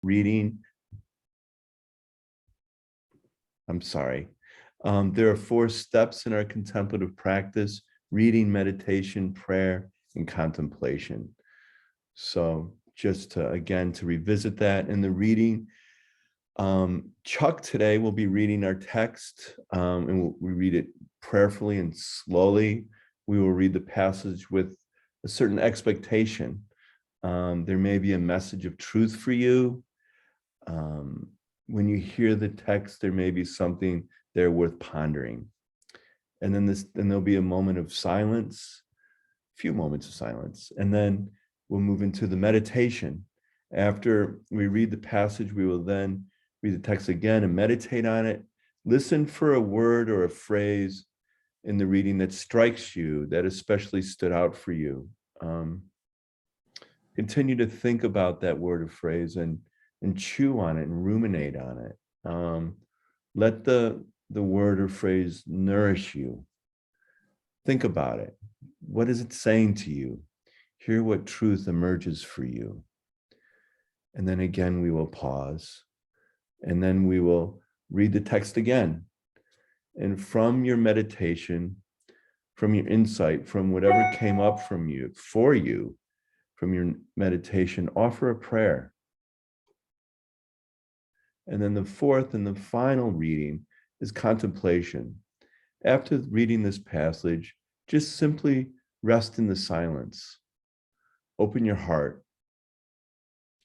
reading. I'm sorry. There are 4 steps in our contemplative practice: reading, meditation, prayer, and contemplation. So just to, again, to revisit that in the reading, Chuck today will be reading our text, and we read it prayerfully and slowly. We will read the passage with a certain expectation. There may be a message of truth for you. When you hear the text, there may be something there worth pondering. And then there'll be a moment of silence, a few moments of silence, and then we'll move into the meditation. After we read the passage, we will then read the text again and meditate on it. Listen for a word or a phrase in the reading that strikes you, that especially stood out for you. Continue to think about that word or phrase and chew on it and ruminate on it. Let the word or phrase nourish you. Think about it. What is it saying to you? Hear what truth emerges for you. And then again, we will pause. And then we will read the text again. And from your meditation, from your insight, from whatever came up from you, for you, from your meditation, offer a prayer. And then the 4th and the final reading is contemplation. After reading this passage, just simply rest in the silence. Open your heart.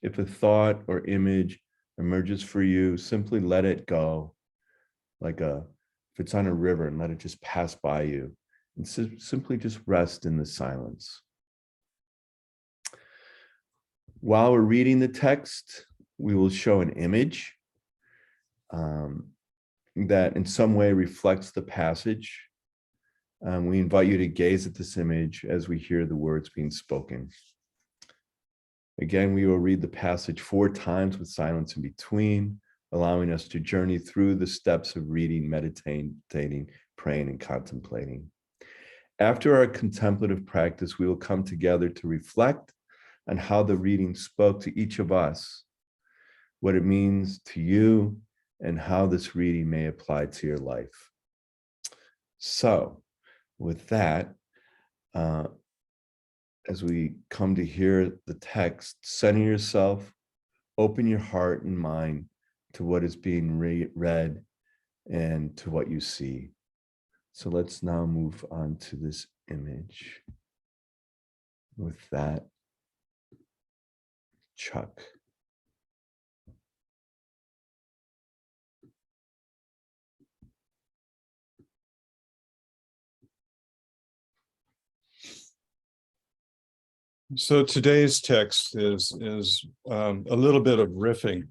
If a thought or image emerges for you, simply let it go. If it's on a river, and let it just pass by you. And simply just rest in the silence. While we're reading the text, we will show an image that in some way reflects the passage. We invite you to gaze at this image as we hear the words being spoken. Again, we will read the passage 4 times with silence in between, allowing us to journey through the steps of reading, meditating, praying, and contemplating. After our contemplative practice, we will come together to reflect on how the reading spoke to each of us, what it means to you, and how this reading may apply to your life. So, with that, as we come to hear the text, center yourself, open your heart and mind to what is being read and to what you see. So let's now move on to this image. With that, Chuck. So today's text is a little bit of riffing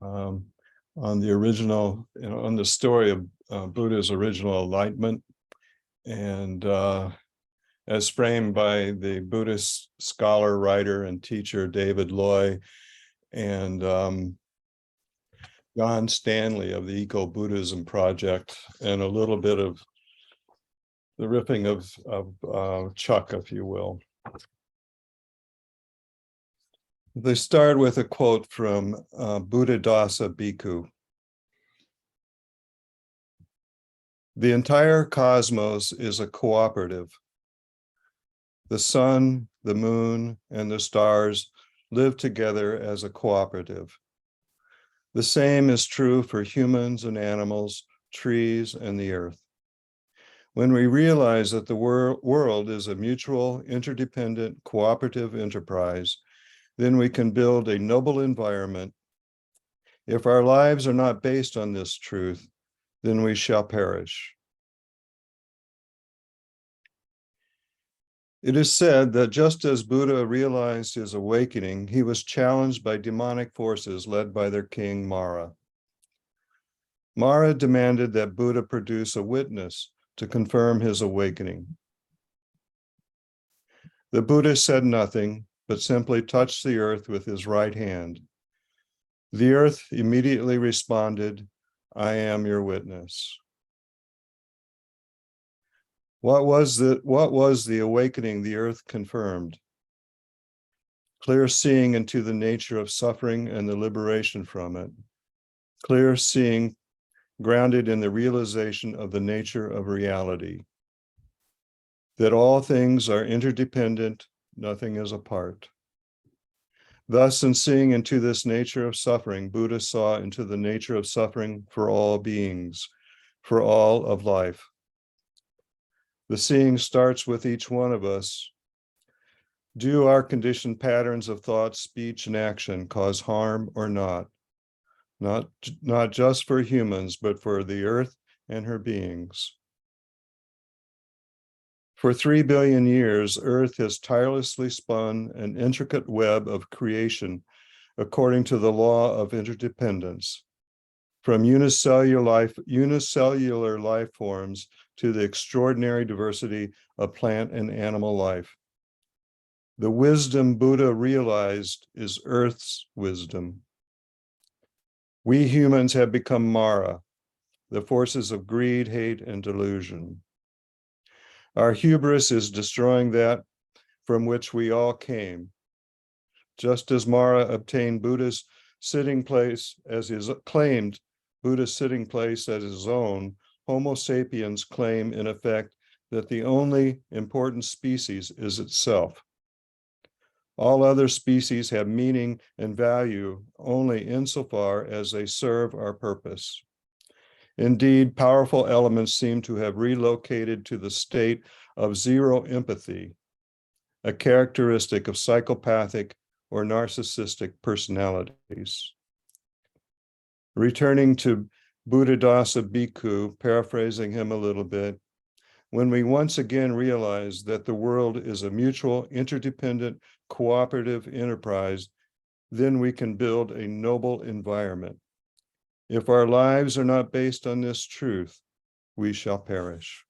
on the original, on the story of Buddha's original enlightenment, and as framed by the Buddhist scholar, writer, and teacher David Loy, and John Stanley of the Eco-Buddhism Project, and a little bit of the riffing of Chuck, if you will. They start with a quote from Buddhadasa Bhikkhu. The entire cosmos is a cooperative. The sun, the moon, and the stars live together as a cooperative. The same is true for humans and animals, trees, and the earth. When we realize that the world is a mutual, interdependent, cooperative enterprise, then we can build a noble environment. If our lives are not based on this truth, then we shall perish. It is said that just as Buddha realized his awakening, he was challenged by demonic forces led by their king Mara. Mara demanded that Buddha produce a witness to confirm his awakening. The Buddha said nothing, but simply touched the earth with his right hand. The earth immediately responded, "I am your witness." What was the awakening the earth confirmed? clear seeing into the nature of suffering and the liberation from it, clear seeing grounded in the realization of the nature of reality, that all things are interdependent, nothing is apart. Thus, in seeing into this nature of suffering, Buddha saw into the nature of suffering for all beings, for all of life. The seeing starts with each one of us. Do our conditioned patterns of thought, speech, and action cause harm or not? Not just for humans, but for the earth and her beings. For 3 billion years, Earth has tirelessly spun an intricate web of creation according to the law of interdependence, from unicellular life forms to the extraordinary diversity of plant and animal life. The wisdom Buddha realized is Earth's wisdom. We humans have become Mara, the forces of greed, hate, and delusion. Our hubris is destroying that from which we all came. Just as Mara obtained Buddha's sitting place as his claimed Buddha's sitting place as his own, Homo sapiens claim in effect that the only important species is itself. All other species have meaning and value only insofar as they serve our purpose. Indeed, powerful elements seem to have relocated to the state of zero empathy, a characteristic of psychopathic or narcissistic personalities. Returning to Buddhadasa Bhikkhu, paraphrasing him a little bit, when we once again realize that the world is a mutual, interdependent, cooperative enterprise, then we can build a noble environment. If our lives are not based on this truth, we shall perish.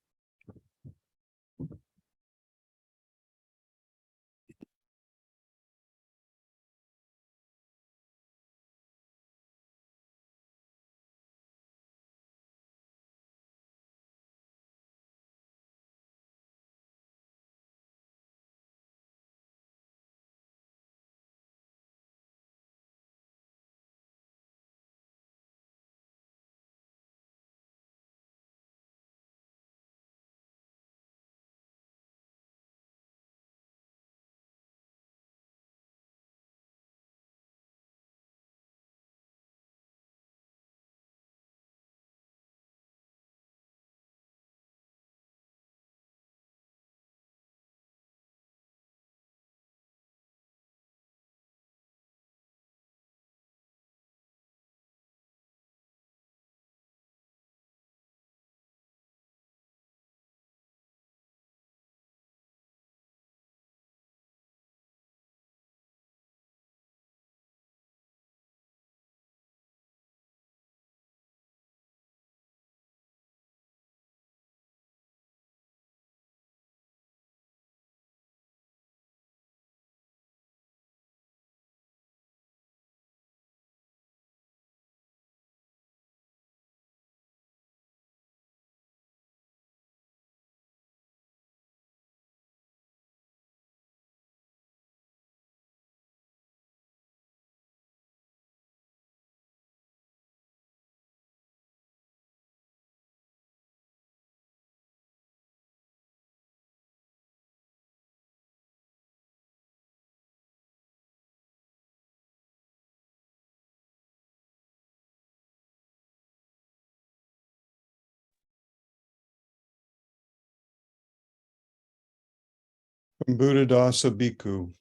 From Buddhadasa Bhikkhu,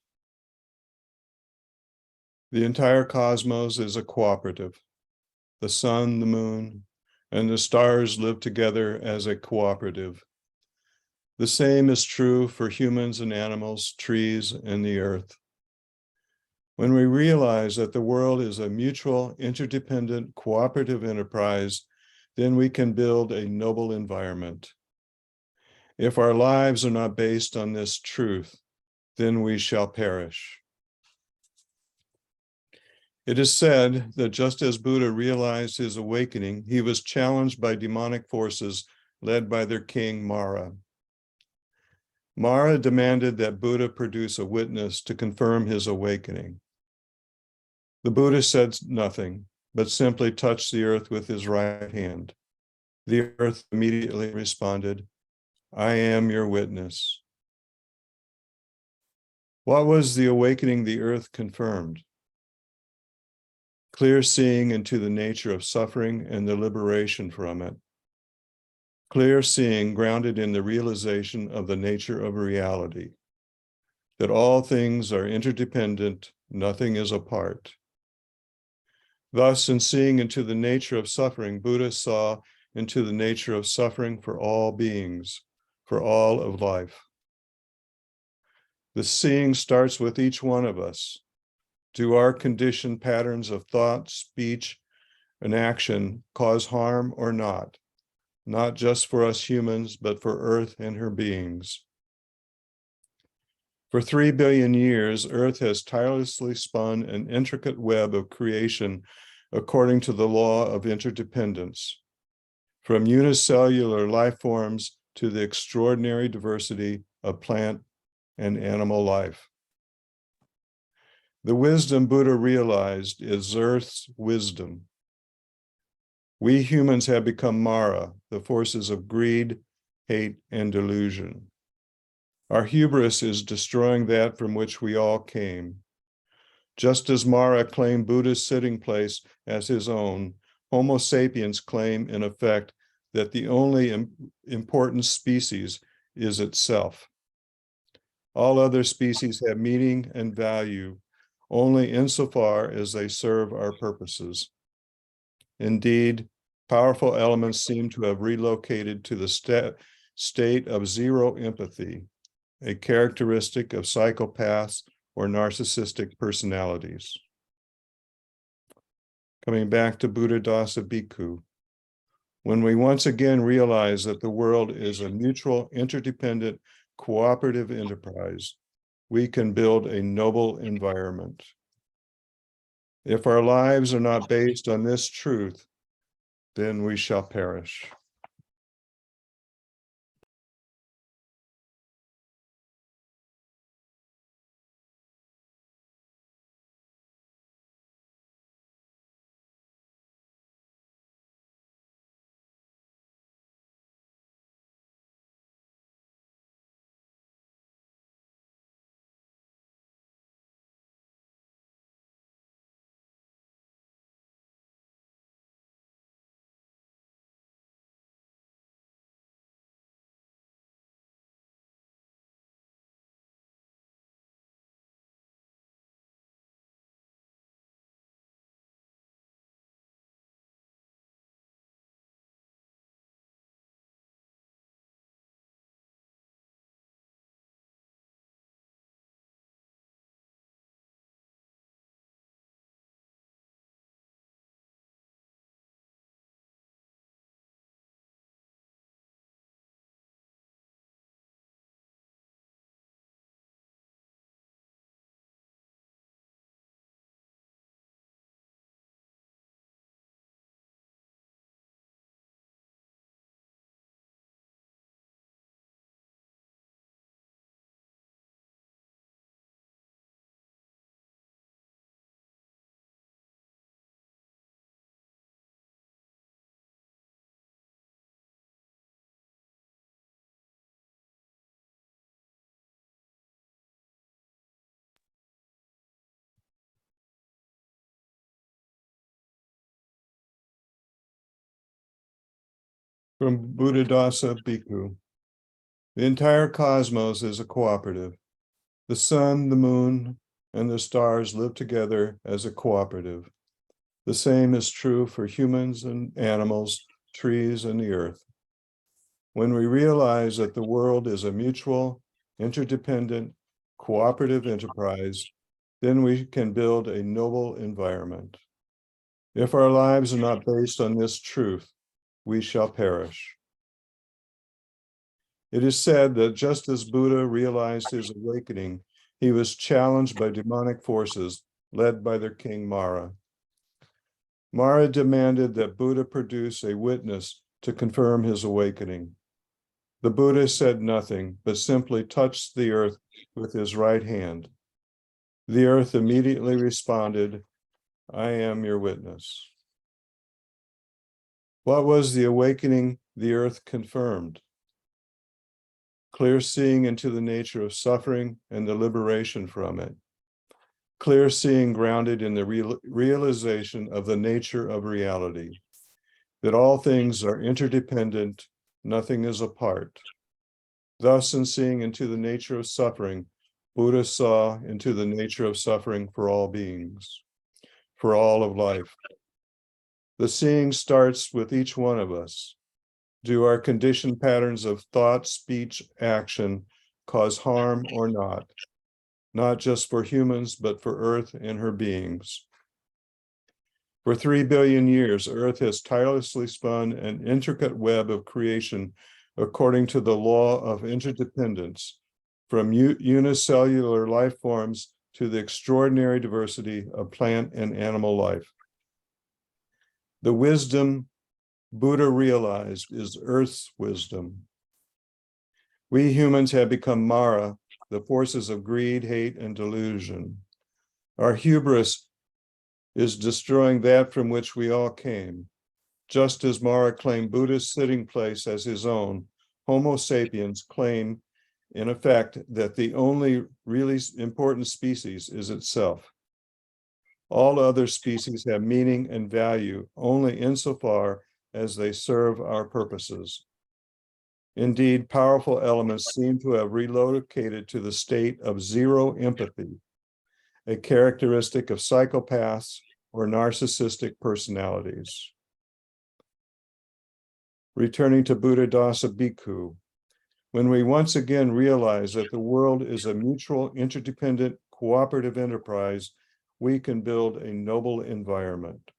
the entire cosmos is a cooperative. The sun, the moon, and the stars live together as a cooperative. The same is true for humans and animals, trees, and the earth. When we realize that the world is a mutual, interdependent, cooperative enterprise, then we can build a noble environment. If our lives are not based on this truth, then we shall perish. It is said that just as Buddha realized his awakening, he was challenged by demonic forces led by their king Mara. Mara demanded that Buddha produce a witness to confirm his awakening. The Buddha said nothing, but simply touched the earth with his right hand. The earth immediately responded, "I am your witness." What was the awakening the earth confirmed? Clear seeing into the nature of suffering and the liberation from it. Clear seeing grounded in the realization of the nature of reality, that all things are interdependent, nothing is apart. Thus, in seeing into the nature of suffering, Buddha saw into the nature of suffering for all beings, for all of life. The seeing starts with each one of us. Do our conditioned patterns of thought, speech, and action cause harm or not? Not just for us humans, but for Earth and her beings. For 3 billion years, Earth has tirelessly spun an intricate web of creation according to the law of interdependence, from unicellular life forms to the extraordinary diversity of plant and animal life. The wisdom Buddha realized is Earth's wisdom. We humans have become Mara, the forces of greed, hate, and delusion. Our hubris is destroying that from which we all came. Just as Mara claimed Buddha's sitting place as his own, Homo sapiens claim, in effect, that the only important species is itself. All other species have meaning and value only insofar as they serve our purposes. Indeed, powerful elements seem to have relocated to the state of zero empathy, a characteristic of psychopaths or narcissistic personalities. Coming back to Buddha-Dasa Bhikkhu, when we once again realize that the world is a mutual, interdependent, cooperative enterprise, we can build a noble environment. If our lives are not based on this truth, then we shall perish. From Buddha-Dasa Bhikkhu, the entire cosmos is a cooperative. The sun, the moon, and the stars live together as a cooperative. The same is true for humans and animals, trees, and the earth. When we realize that the world is a mutual, interdependent, cooperative enterprise, then we can build a noble environment. If our lives are not based on this truth, we shall perish. It is said that just as Buddha realized his awakening, he was challenged by demonic forces led by their king Mara. Mara demanded that Buddha produce a witness to confirm his awakening. The Buddha said nothing, but simply touched the earth with his right hand. The earth immediately responded, "I am your witness." What was the awakening the earth confirmed? Clear seeing into the nature of suffering and the liberation from it. Clear seeing grounded in the realization of the nature of reality, that all things are interdependent, nothing is apart. Thus, in seeing into the nature of suffering, Buddha saw into the nature of suffering for all beings, for all of life. The seeing starts with each one of us. Do our conditioned patterns of thought, speech, action cause harm or not? Not just for humans, but for Earth and her beings. For 3 billion years, Earth has tirelessly spun an intricate web of creation according to the law of interdependence, from unicellular life forms to the extraordinary diversity of plant and animal life. The wisdom Buddha realized is Earth's wisdom. We humans have become Mara, the forces of greed, hate, and delusion. Our hubris is destroying that from which we all came. Just as Mara claimed Buddha's sitting place as his own, Homo sapiens claim, in effect, that the only really important species is itself. All other species have meaning and value only insofar as they serve our purposes. Indeed, powerful elements seem to have relocated to the state of zero empathy, a characteristic of psychopaths or narcissistic personalities. Returning to Buddha-Dasa Bhikkhu, when we once again realize that the world is a mutual, interdependent, cooperative enterprise, we can build a noble environment.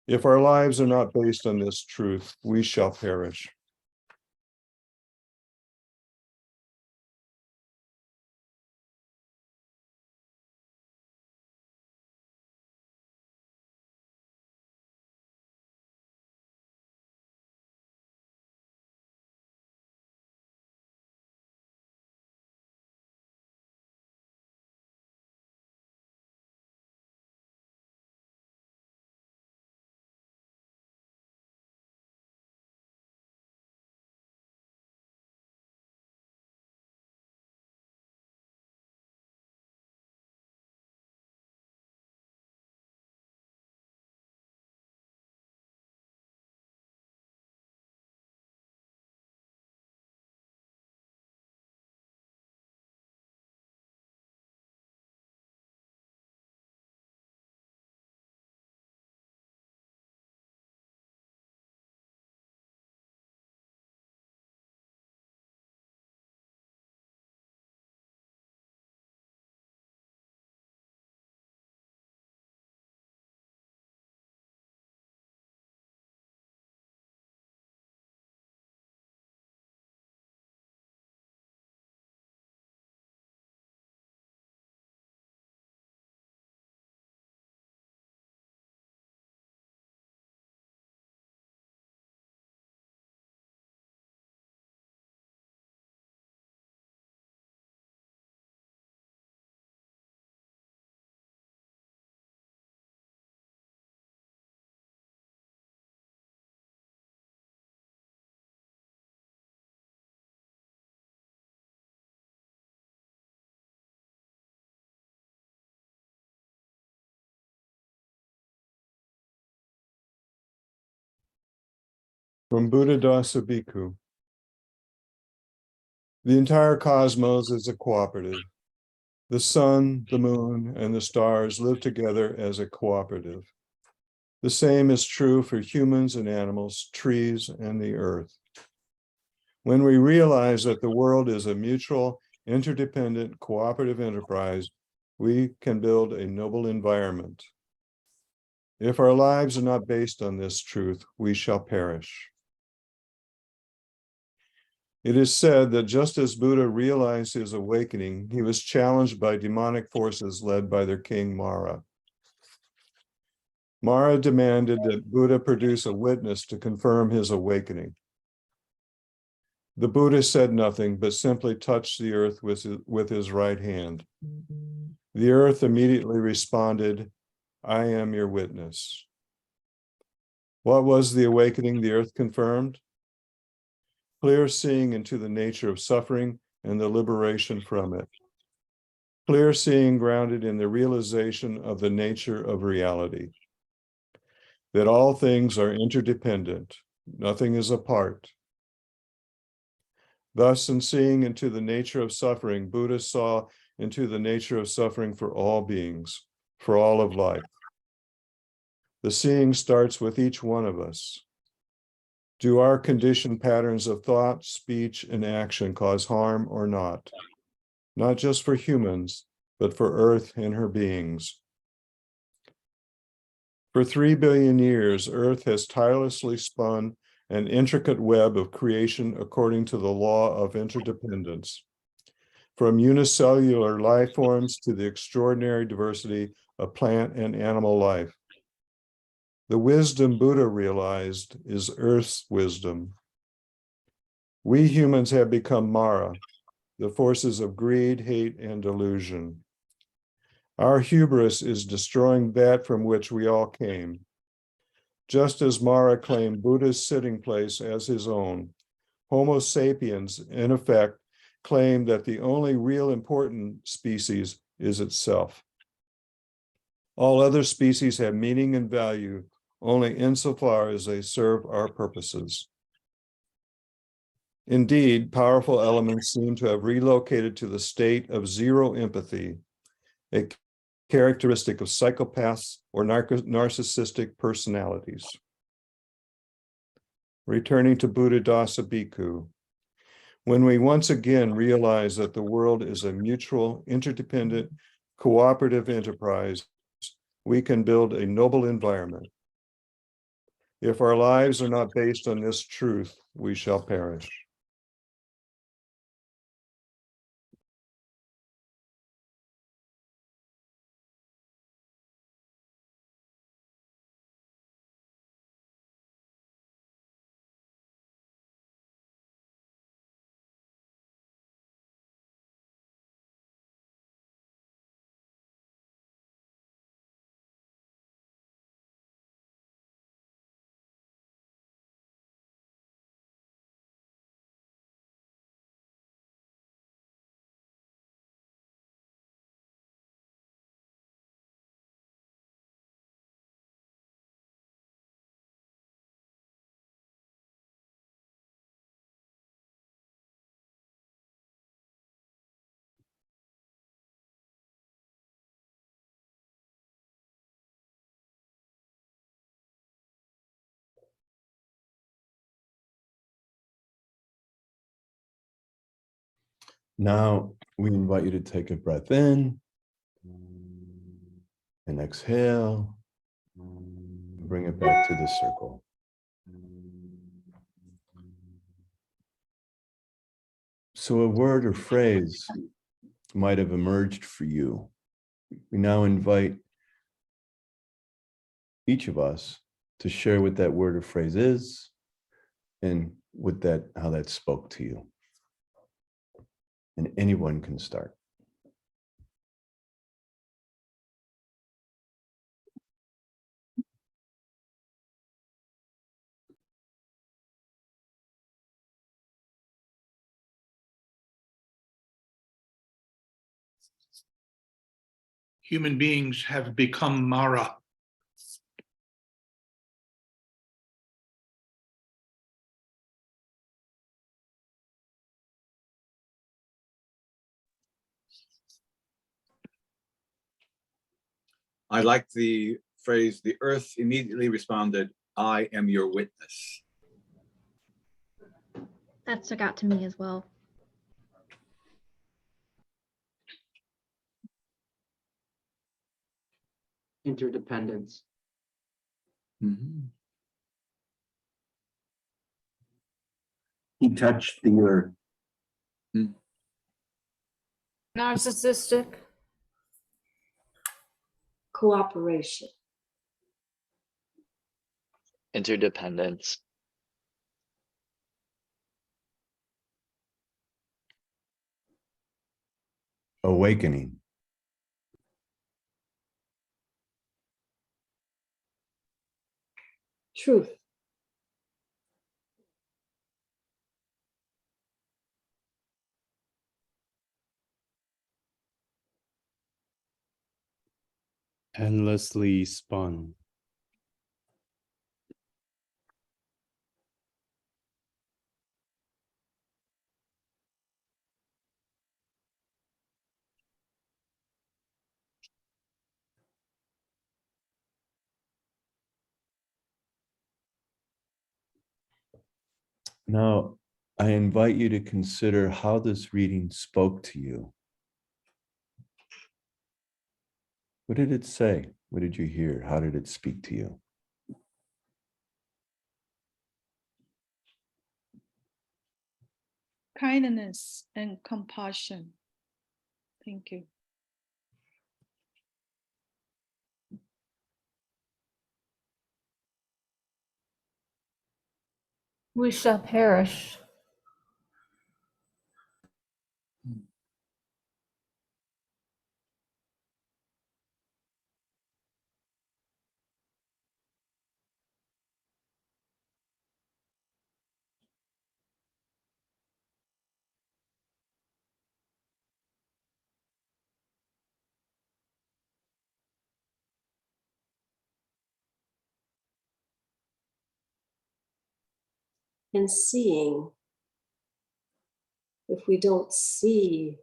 If our lives are not based on this truth, we shall perish. From Buddha-Dasa Bhikkhu, the entire cosmos is a cooperative. The sun, the moon, and the stars live together as a cooperative. The same is true for humans and animals, trees, and the earth. When we realize that the world is a mutual, interdependent, cooperative enterprise, we can build a noble environment. If our lives are not based on this truth, we shall perish. It is said that just as Buddha realized his awakening, he was challenged by demonic forces led by their king Mara. Mara demanded that Buddha produce a witness to confirm his awakening. The Buddha said nothing, but simply touched the earth with his right hand. The earth immediately responded, I am your witness. What was the awakening the earth confirmed? Clear seeing into the nature of suffering and the liberation from it. Clear seeing grounded in the realization of the nature of reality. That all things are interdependent, nothing is apart. Thus, in seeing into the nature of suffering, Buddha saw into the nature of suffering for all beings, for all of life. The seeing starts with each one of us. Do our conditioned patterns of thought, speech, and action cause harm or not? Not just for humans, but for Earth and her beings. For 3 billion years, Earth has tirelessly spun an intricate web of creation according to the law of interdependence. From unicellular life forms to the extraordinary diversity of plant and animal life. The wisdom Buddha realized is Earth's wisdom. We humans have become Mara, the forces of greed, hate, and delusion. Our hubris is destroying that from which we all came. Just as Mara claimed Buddha's sitting place as his own, Homo sapiens, in effect, claimed that the only real important species is itself. All other species have meaning and value only insofar as they serve our purposes. Indeed, powerful elements seem to have relocated to the state of zero empathy, a characteristic of psychopaths or narcissistic personalities. Returning to Buddhadasa Bhikkhu, when we once again realize that the world is a mutual, interdependent, cooperative enterprise, we can build a noble environment. If our lives are not based on this truth, we shall perish. Now we invite you to take a breath in and exhale. Bring it back to the circle. So a word or phrase might have emerged for you. We now invite each of us to share what that word or phrase is and how that spoke to you. And anyone can start. Human beings have become Mara. I like the phrase, the earth immediately responded, I am your witness. That stuck out to me as well. Interdependence. Mm-hmm. He touched the earth. Narcissistic. Cooperation. Interdependence. Awakening. Truth. Endlessly spun. Now, I invite you to consider how this reading spoke to you. What did it say? What did you hear? How did it speak to you? Kindness and compassion. Thank you. We shall perish. In seeing, if we don't see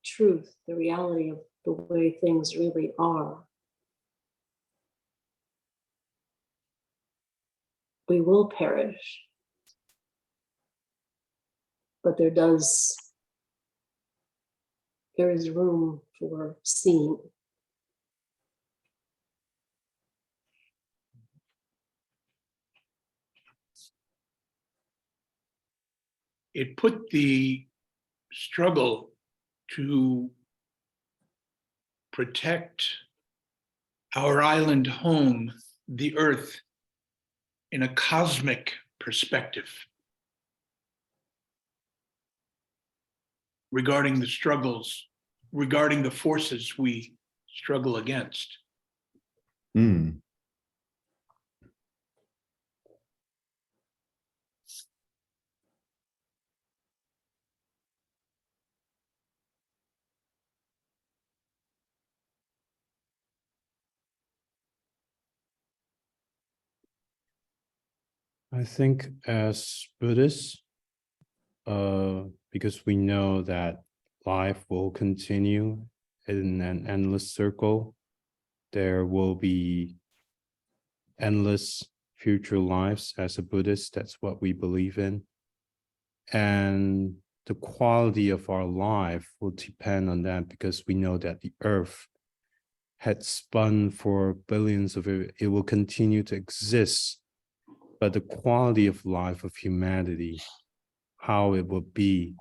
truth, the reality of the way things really are, we will perish. But there is room for seeing. It put the struggle to protect our island home, the earth, in a cosmic perspective regarding the struggles, regarding the forces we struggle against. Mm. I think as Buddhists, because we know that life will continue in an endless circle, there will be endless future lives. As a Buddhist, that's what we believe in. And the quality of our life will depend on that, because we know that the earth had spun for billions of years. It will continue to exist, but the quality of life of humanity, how it will be,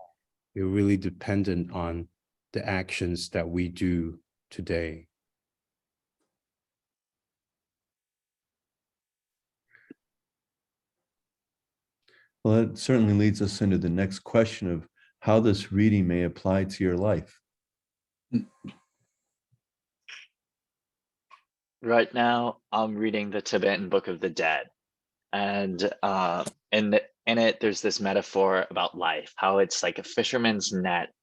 it really dependent on the actions that we do today. Well, that certainly leads us into the next question of how this reading may apply to your life. Right now, I'm reading the Tibetan Book of the Dead, and in it, there's this metaphor about life, how it's like a fisherman's net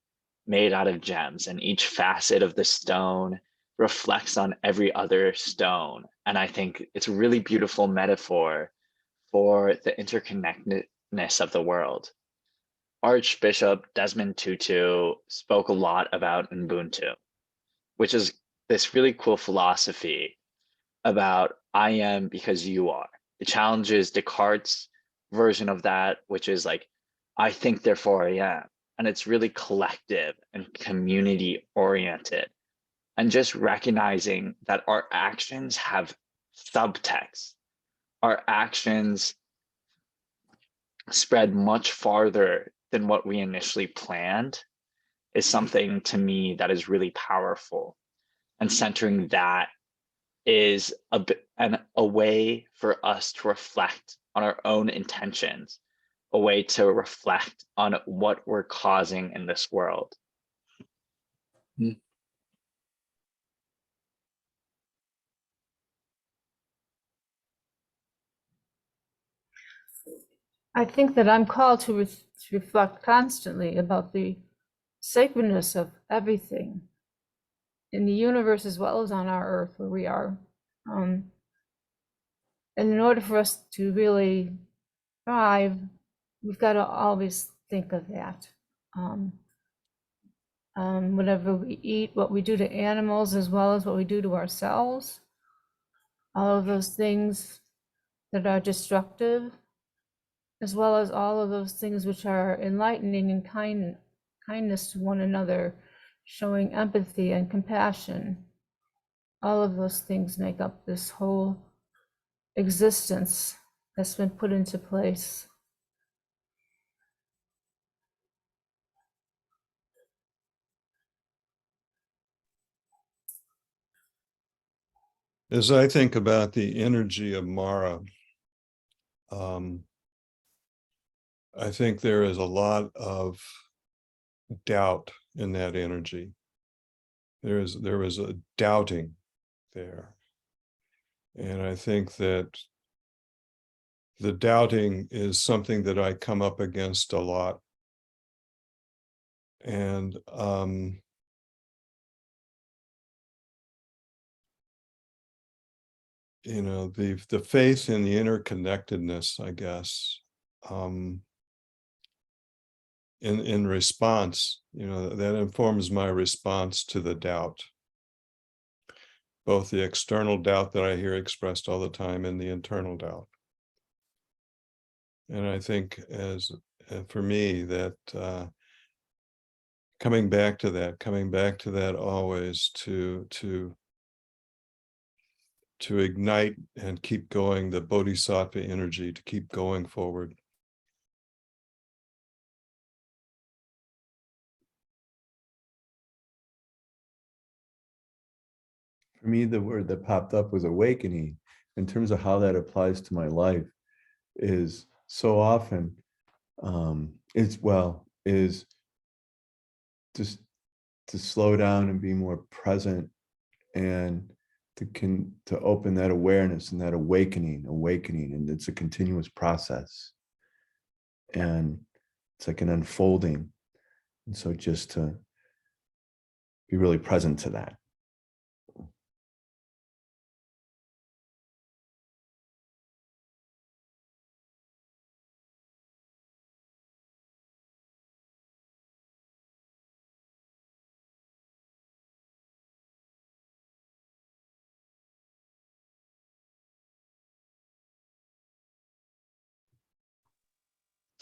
made out of gems, and each facet of the stone reflects on every other stone. And I think it's a really beautiful metaphor for the interconnectedness of the world. Archbishop Desmond Tutu spoke a lot about Ubuntu, which is this really cool philosophy about I am because you are. It challenges Descartes' version of that, which is like, I think, therefore I am. And it's really collective and community oriented. And just recognizing that our actions have subtext. Our actions spread much farther than what we initially planned is something to me that is really powerful. And centering that is a way for us to reflect on our own intentions, a way to reflect on what we're causing in this world. I think that I'm called to reflect constantly about the sacredness of everything in the universe as well as on our earth where we are. And in order for us to really thrive, we've got to always think of that. Whatever we eat, what we do to animals, as well as what we do to ourselves, all of those things that are destructive, as well as all of those things which are enlightening and kindness to one another, showing empathy and compassion. All of those things make up this whole existence that's been put into place. As I think about the energy of Mara, I think there is a lot of doubt in that energy. There is a doubting there. And I think that the doubting is something that I come up against a lot. And you know, the faith in the interconnectedness, I guess, in response, you know, that informs my response to the doubt, both the external doubt that I hear expressed all the time and the internal doubt. And I think for me that coming back to that always to ignite and keep going, the bodhisattva energy to keep going forward. For me, the word that popped up was awakening. In terms of how that applies to my life, is so often is just to slow down and be more present, and to open that awareness and that awakening, and it's a continuous process, and it's like an unfolding. And so just to be really present to that.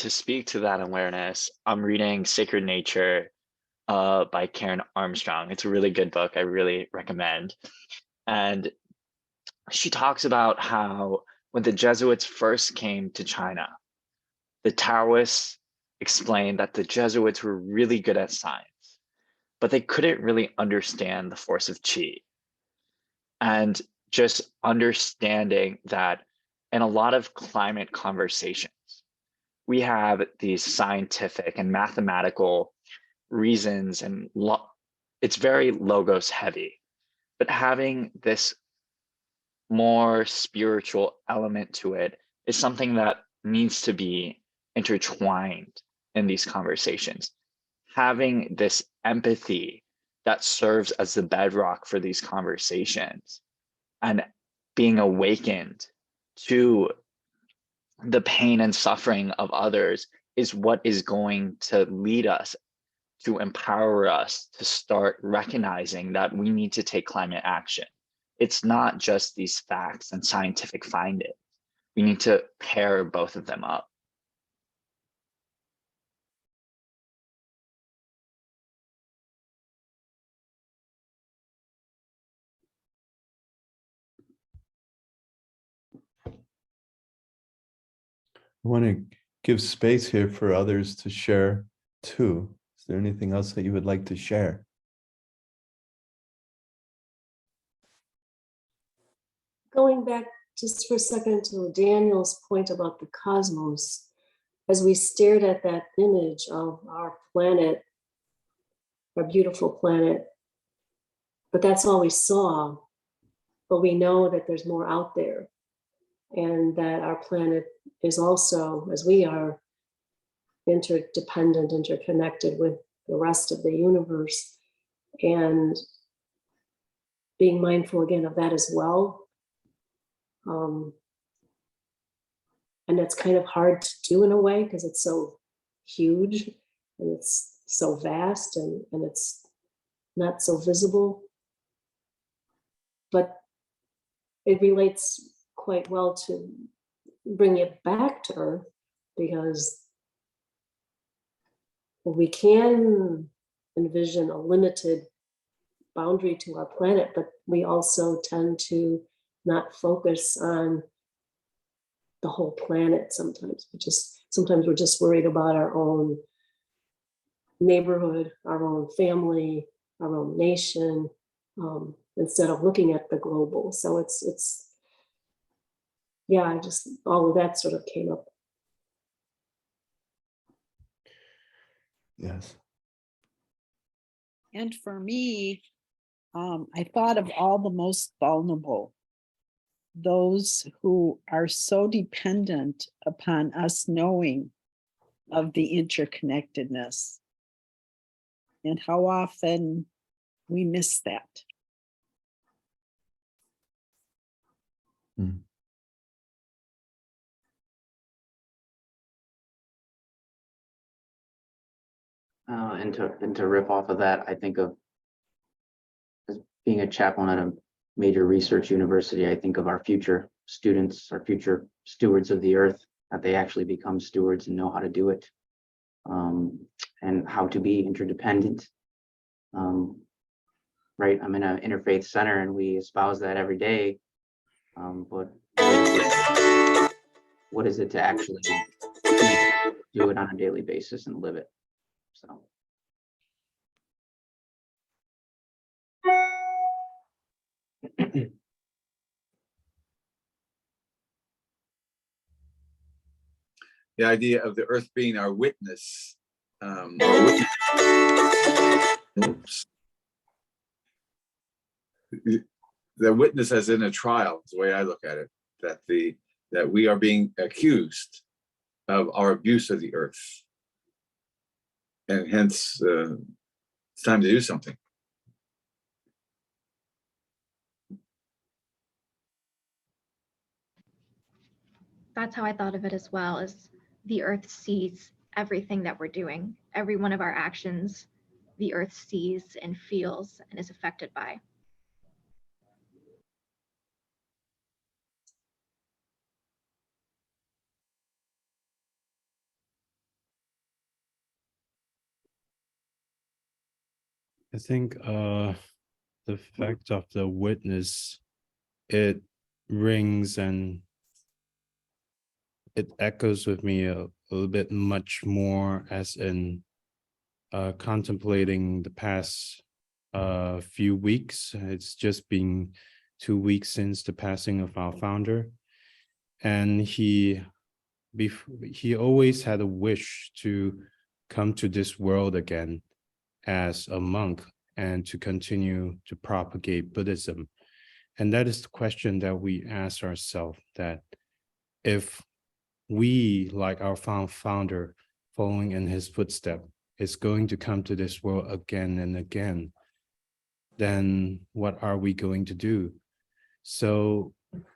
To speak to that awareness, I'm reading Sacred Nature by Karen Armstrong. It's a really good book. I really recommend. And she talks about how when the Jesuits first came to China, the Taoists explained that the Jesuits were really good at science, but they couldn't really understand the force of qi. And just understanding that in a lot of climate conversations, we have these scientific and mathematical reasons, and it's very logos heavy, but having this more spiritual element to it is something that needs to be intertwined in these conversations. Having this empathy that serves as the bedrock for these conversations, and being awakened to the pain and suffering of others is what is going to lead us, to empower us to start recognizing that we need to take climate action. It's not just these facts and scientific findings. We need to pair both of them up. I want to give space here for others to share too. Is there anything else that you would like to share? Going back just for a second to Daniel's point about the cosmos, as we stared at that image of our planet, our beautiful planet, but that's all we saw. But we know that there's more out there, and that our planet is also, as we are, interdependent, interconnected with the rest of the universe, and being mindful again of that as well. And that's kind of hard to do in a way because it's so huge and it's so vast, and it's not so visible. But it relates quite well to bring it back to Earth, because we can envision a limited boundary to our planet, but we also tend to not focus on the whole planet sometimes. Sometimes we're just worried about our own neighborhood, our own family, our own nation, instead of looking at the global. So it's yeah, all of that sort of came up. Yes. And for me, I thought of all the most vulnerable, those who are so dependent upon us knowing of the interconnectedness, and how often we miss that. Mm. And to riff off of that, I think of as being a chaplain at a major research university. I think of our future students, our future stewards of the earth, that they actually become stewards and know how to do it, and how to be interdependent. Right, I'm in an interfaith center and we espouse that every day, but what is it to actually do it on a daily basis and live it? So. The idea of the earth being our witness. Oops. The witness as in a trial is the way I look at it, that we are being accused of our abuse of the earth. And hence, it's time to do something. That's how I thought of it as well, is the earth sees everything that we're doing. Every one of our actions, the earth sees and feels and is affected by. I think the fact of the witness, it rings and it echoes with me a little bit much more as in contemplating the past few weeks. It's just been 2 weeks since the passing of our founder, and he always had a wish to come to this world again as a monk and to continue to propagate Buddhism. And that is the question that we ask ourselves, that if we, like our founder, following in his footsteps, is going to come to this world again and again, then what are we going to do? So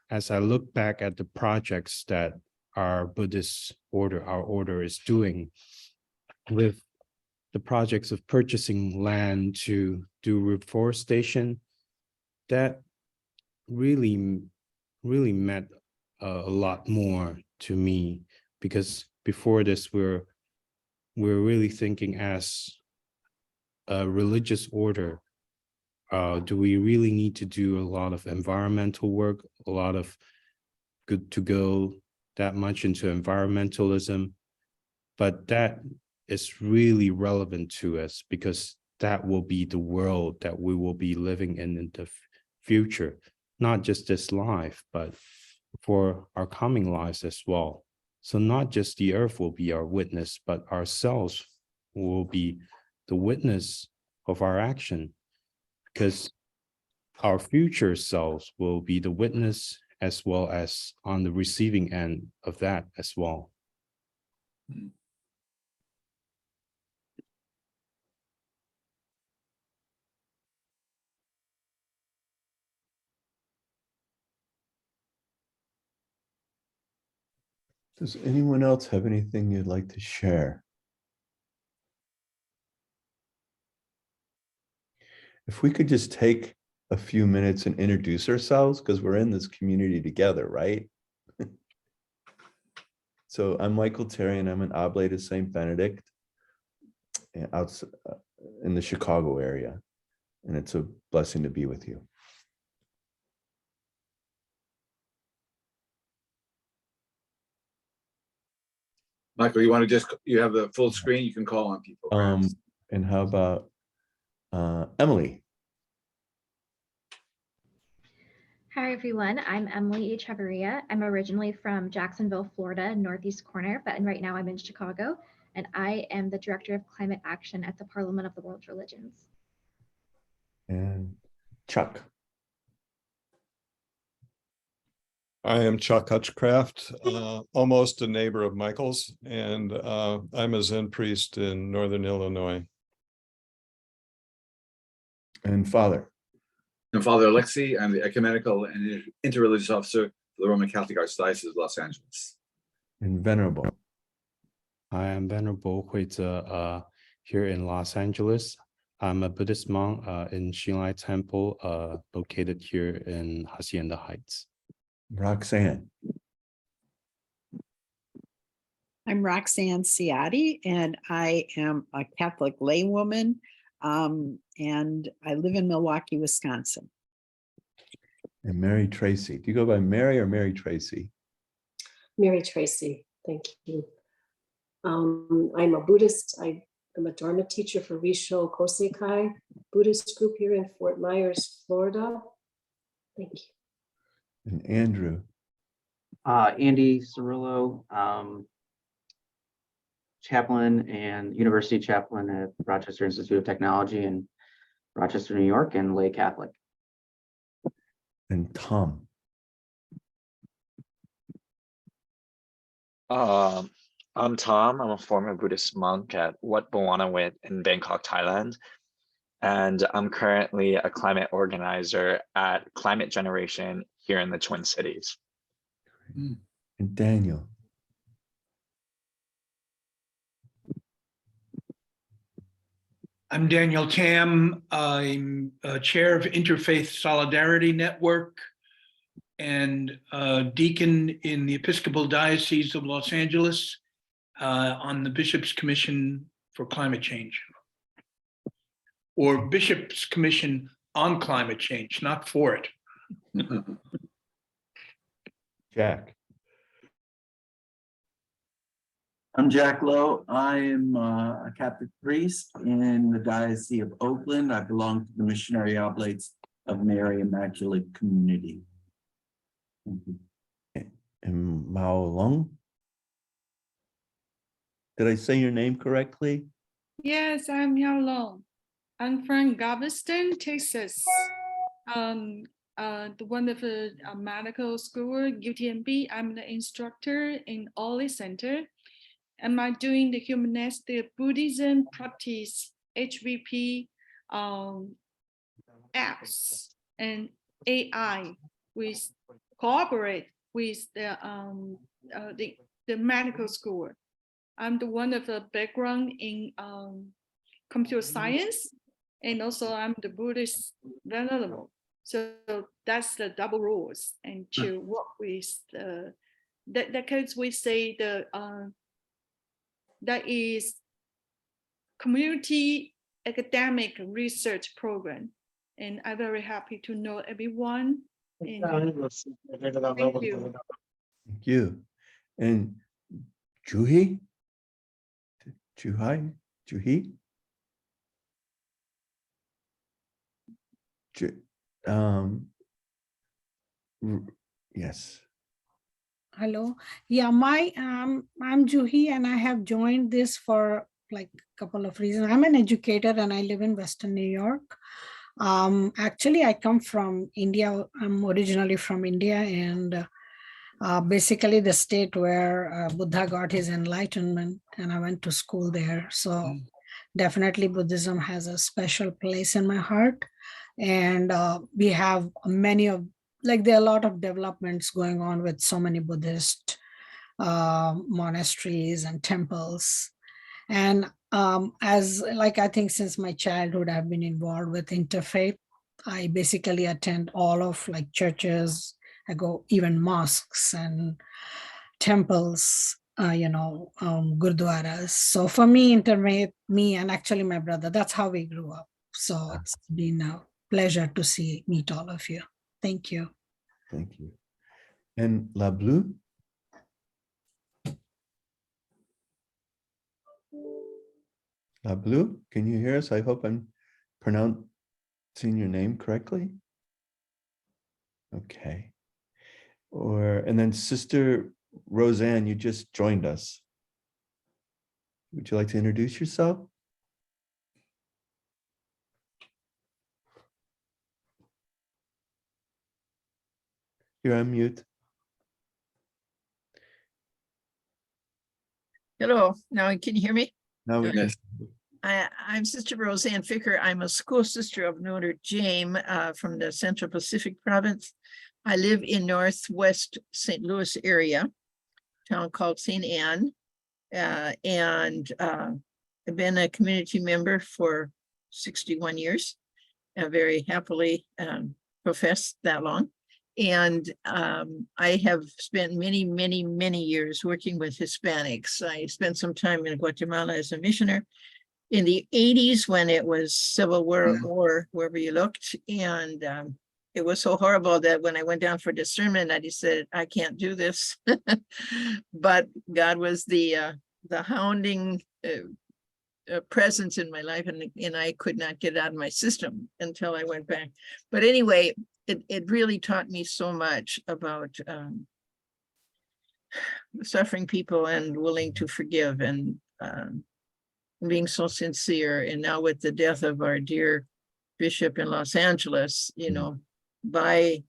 as I look back at the projects that our Buddhist order, our order is doing, with the projects of purchasing land to do reforestation, that really meant a lot more to me, because before this we're really thinking as a religious order, do we really need to do a lot of environmental work, a lot of good to go that much into environmentalism? But that is really relevant to us, because that will be the world that we will be living in the future, not just this life, but for our coming lives as well. So not just the earth will be our witness, but ourselves will be the witness of our action. Because our future selves will be the witness as well as on the receiving end of that as well. Does anyone else have anything you'd like to share? If we could just take a few minutes and introduce ourselves, because we're in this community together, right? So I'm Michael Terry, and I'm an Oblate of St. Benedict out in the Chicago area. And it's a blessing to be with you. Michael, you want to just, you have the full screen, you can call on people. And how about Emily? Hi, everyone. I'm Emily Echevarria. I'm originally from Jacksonville, Florida, northeast corner, but right now I'm in Chicago, and I am the Director of Climate Action at the Parliament of the World's Religions. And Chuck. I am Chuck Hutchcraft, almost a neighbor of Michael's, and I'm a Zen priest in Northern Illinois. And Father. And Father Alexei, I'm the Ecumenical and Interreligious Officer for the Roman Catholic Archdiocese of Los Angeles. And Venerable. I am Venerable Huizhe here in Los Angeles. I'm a Buddhist monk in Xinlai Temple, located here in Hacienda Heights. Roxanne. I'm Roxanne Ciatti, and I am a Catholic laywoman, and I live in Milwaukee, Wisconsin. And Mary Tracy. Do you go by Mary or Mary Tracy? Mary Tracy, thank you. I'm a Buddhist. I am a Dharma teacher for Risho Kosekai Buddhist group here in Fort Myers, Florida. Thank you. And Andrew. Andy Cirillo, chaplain and university chaplain at Rochester Institute of Technology in Rochester, New York, and lay Catholic. And Tom. I'm Tom. I'm a former Buddhist monk at Wat Bhawanawit in Bangkok, Thailand. And I'm currently a climate organizer at Climate Generation here in the Twin Cities. And Daniel. I'm Daniel Tam. I'm chair of Interfaith Solidarity Network and deacon in the Episcopal Diocese of Los Angeles on the Bishop's Commission for Climate Change. Or Bishop's Commission on Climate Change, not for it. Jack. I'm Jack Lowe. I am a Catholic priest in the Diocese of Oakland. I belong to the Missionary Oblates of Mary Immaculate Community. Thank you. And Mao Long. Did I say your name correctly? Yes, I'm Yao Long. I'm from Galveston, Texas. The wonderful medical school, UTMB. I'm the instructor in Ollie Center. Am I doing the humanistic Buddhism practice, HVP, apps and AI with cooperate with the medical school. I'm the one of the background in computer science, and also I'm the Buddhist venerable. So that's the double rules, and to work with that case we say the that is community academic research program, and I'm very happy to know everyone. And thank you. Thank you. And Juhi? Juhi? Yes. Hello. Yeah, I'm Juhi, and I have joined this for like a couple of reasons. I'm an educator and I live in Western New York. Actually, I come from India. I'm originally from India, and basically the state where Buddha got his enlightenment, and I went to school there. So definitely Buddhism has a special place in my heart. And we have many of, like, there are a lot of developments going on with so many Buddhist monasteries and temples. And as like, I think since my childhood, I've been involved with interfaith. I basically attend all of like churches. I go even mosques and temples, gurdwaras. So for me, interfaith, me and actually my brother, that's how we grew up. So it's been a pleasure to meet all of you. Thank you. Thank you. And La Blue? La Blue, can you hear us? I hope I'm pronouncing your name correctly. Okay. And then Sister Roseanne, you just joined us. Would you like to introduce yourself? You're on mute. Hello, now can you hear me? Now we can. I'm Sister Roseanne Ficker. I'm a school sister of Notre Dame from the Central Pacific Province. I live in Northwest St. Louis area, town called St. Anne. And I've been a community member for 61 years. Very happily professed that long. And I have spent many, many, many years working with Hispanics. I spent some time in Guatemala as a missioner in the 80s when it was Civil War wherever you looked. And it was so horrible that when I went down for discernment, I decided I can't do this. But God was the hounding presence in my life, and I could not get out of my system until I went back. But anyway, it really taught me so much about suffering people and willing to forgive and being so sincere. And now with the death of our dear bishop in Los Angeles, by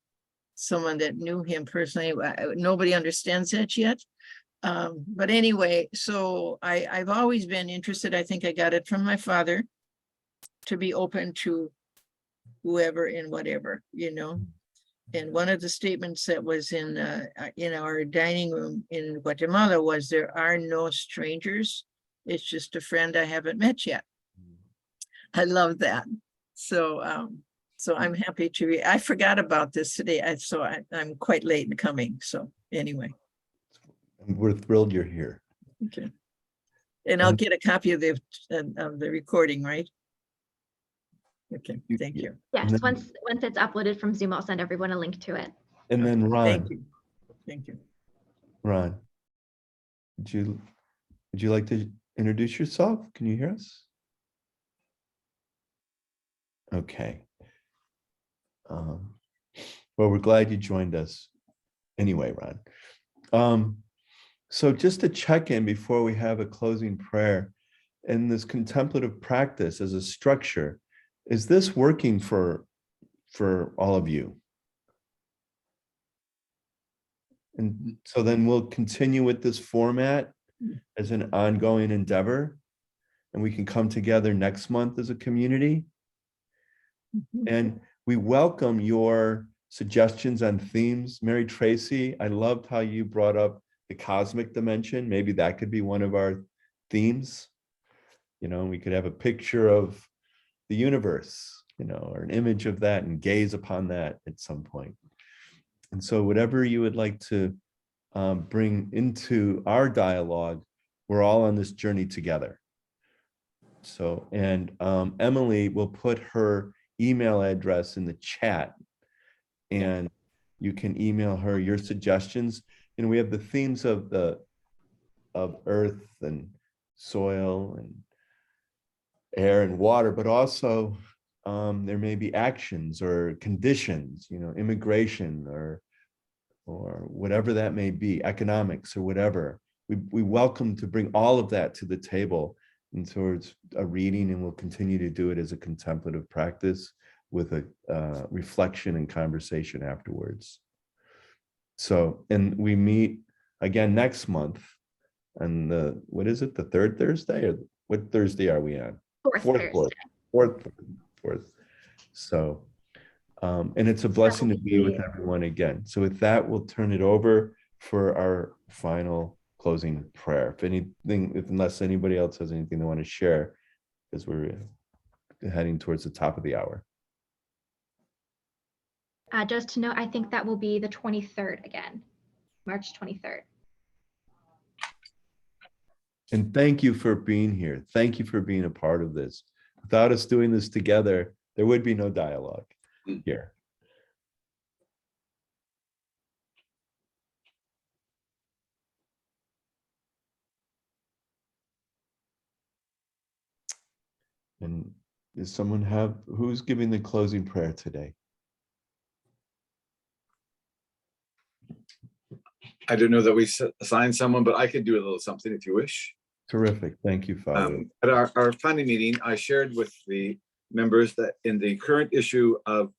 someone that knew him personally, nobody understands that yet. But anyway, so I've always been interested. I think I got it from my father to be open to whoever and whatever, And one of the statements that was in our dining room in Guatemala was, there are no strangers. It's just a friend I haven't met yet. I love that. So I'm happy to I forgot about this today. I'm quite late in coming. So anyway. We're thrilled you're here. Okay. And I'll get a copy of the recording, right? Okay, thank you. Yes, once it's uploaded from Zoom, I'll send everyone a link to it. And then Ron. Thank you. Thank you. Ron, would you like to introduce yourself? Can you hear us? Okay. Well, we're glad you joined us. Anyway, Ron. So just to check in before we have a closing prayer, in this contemplative practice as a structure, is this working for all of you? And so then we'll continue with this format as an ongoing endeavor, and we can come together next month as a community. And we welcome your suggestions on themes. Mary Tracy, I loved how you brought up the cosmic dimension. Maybe that could be one of our themes. We could have a picture of the universe, or an image of that, and gaze upon that at some point. And so whatever you would like to bring into our dialogue, we're all on this journey together. So, and Emily will put her email address in the chat, and you can email her your suggestions. We have the themes of earth and soil and air and water, but also there may be actions or conditions, immigration or whatever that may be, economics or whatever. We welcome to bring all of that to the table and towards a reading, and we'll continue to do it as a contemplative practice with a reflection and conversation afterwards. So, and we meet again next month, and what is it, the third Thursday, or what Thursday are we on? Fourth. So, and it's a blessing to be with everyone again. So with that, we'll turn it over for our final closing prayer. Unless anybody else has anything they want to share, because we're heading towards the top of the hour. Just to know, I think that will be the 23rd again, March 23rd. And thank you for being here. Thank you for being a part of this. Without us doing this together, there would be no dialogue here. And does someone who's giving the closing prayer today? I don't know that we assigned someone, but I could do a little something if you wish. Terrific. Thank you, Father. At our funding meeting, I shared with the members that in the current issue of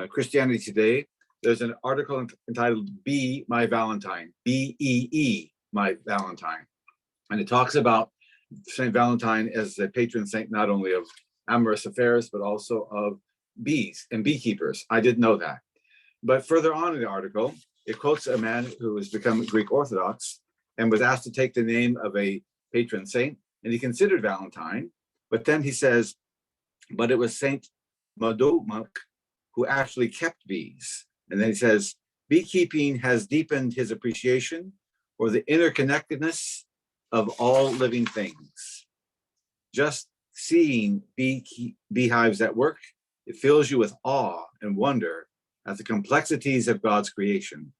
Christianity Today, there's an article entitled Be My Valentine, B-E-E, My Valentine. And it talks about Saint Valentine as the patron saint, not only of amorous affairs, but also of bees and beekeepers. I didn't know that. But further on in the article, it quotes a man who has become Greek Orthodox and was asked to take the name of a patron saint, and he considered Valentine, but then he says, but it was Saint Modomach who actually kept bees. And then he says, beekeeping has deepened his appreciation for the interconnectedness of all living things. Just seeing beehives at work, it fills you with awe and wonder at the complexities of God's creation.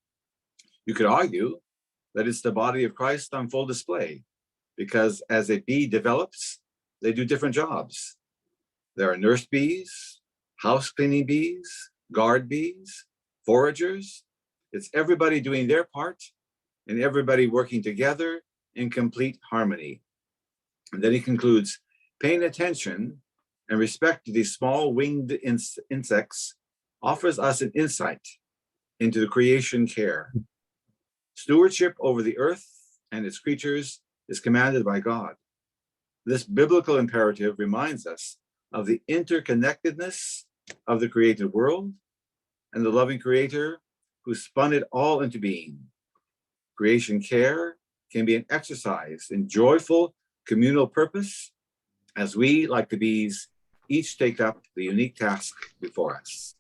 You could argue that it's the body of Christ on full display, because as a bee develops, they do different jobs. There are nurse bees, house cleaning bees, guard bees, foragers. It's everybody doing their part and everybody working together in complete harmony. And then he concludes, paying attention and respect to these small winged insects offers us an insight into the creation care. Stewardship over the earth and its creatures is commanded by God. This biblical imperative reminds us of the interconnectedness of the created world and the loving Creator who spun it all into being. Creation care can be an exercise in joyful communal purpose as we, like the bees, each take up the unique task before us.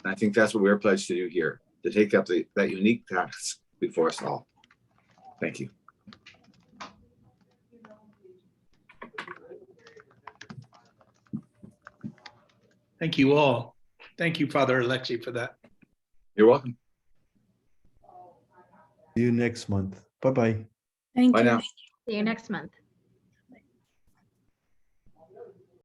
And I think that's what we're pledged to do here, to take up that unique task before us all. Thank you. Thank you all. Thank you, Father Alexi, for that. You're welcome. See you next month. Bye-bye. Thank Bye you. now. See you next month.